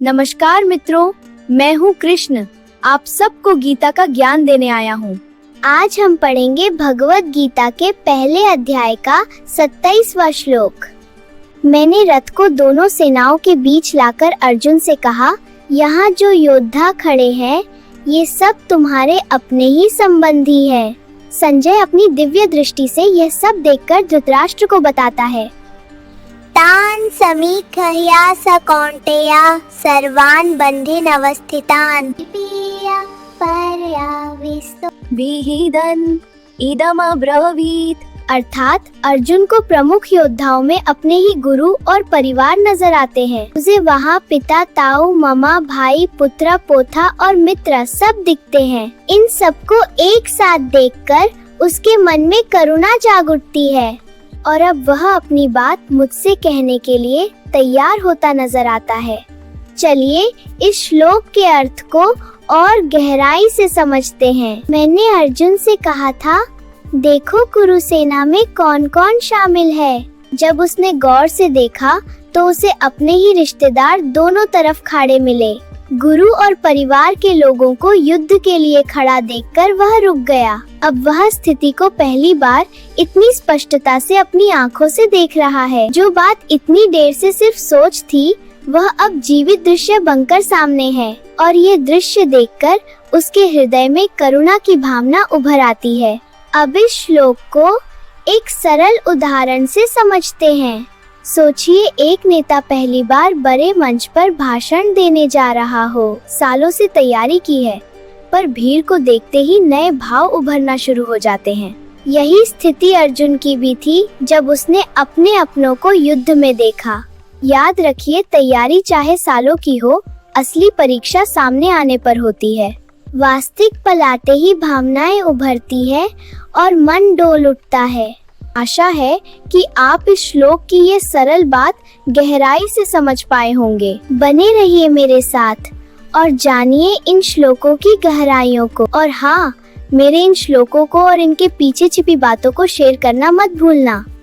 नमस्कार मित्रों, मैं हूँ कृष्ण। आप सबको गीता का ज्ञान देने आया हूँ। आज हम पढ़ेंगे भगवत गीता के पहले अध्याय का 27वां श्लोक। मैंने रथ को दोनों सेनाओं के बीच लाकर अर्जुन से कहा, यहाँ जो योद्धा खड़े हैं ये सब तुम्हारे अपने ही संबंधी हैं। संजय अपनी दिव्य दृष्टि से यह सब देखकर धृतराष्ट्र को बताता है। तान् समीक्षया स कौन्तेय सर्वान् बन्धीन् अवस्थितान् पर्याविष्टो विहिदन् इदमब्रवीत्। अर्थात अर्जुन को प्रमुख योद्धाओं में अपने ही गुरु और परिवार नजर आते हैं। उसे वहाँ पिता, ताऊ, मामा, भाई, पुत्र, पोथा और मित्र सब दिखते हैं। इन सबको एक साथ देखकर उसके मन में करुणा जाग उठती है और अब वह अपनी बात मुझसे कहने के लिए तैयार होता नजर आता है। चलिए इस श्लोक के अर्थ को और गहराई से समझते हैं। मैंने अर्जुन से कहा था, देखो कुरुसेना में कौन कौन शामिल है। जब उसने गौर से देखा तो उसे अपने ही रिश्तेदार दोनों तरफ खड़े मिले। गुरु और परिवार के लोगों को युद्ध के लिए खड़ा देखकर वह रुक गया। अब वह स्थिति को पहली बार इतनी स्पष्टता से अपनी आंखों से देख रहा है। जो बात इतनी देर से सिर्फ सोच थी, वह अब जीवित दृश्य बनकर सामने है और ये दृश्य देखकर उसके हृदय में करुणा की भावना उभर आती है। अब इस श्लोक को एक सरल उदाहरण से समझते हैं। सोचिए, एक नेता पहली बार बड़े मंच पर भाषण देने जा रहा हो। सालों से तैयारी की है, पर भीड़ को देखते ही नए भाव उभरना शुरू हो जाते हैं। यही स्थिति अर्जुन की भी थी जब उसने अपने अपनों को युद्ध में देखा। याद रखिए, तैयारी चाहे सालों की हो, असली परीक्षा सामने आने पर होती है। वास्तविक पल आते ही भावनाएं उभरती है और मन डोल उठता है। आशा है कि आप इस श्लोक की ये सरल बात गहराई से समझ पाए होंगे। बने रहिए मेरे साथ और जानिए इन श्लोकों की गहराइयों को। और हाँ, मेरे इन श्लोकों को और इनके पीछे छिपी बातों को शेयर करना मत भूलना।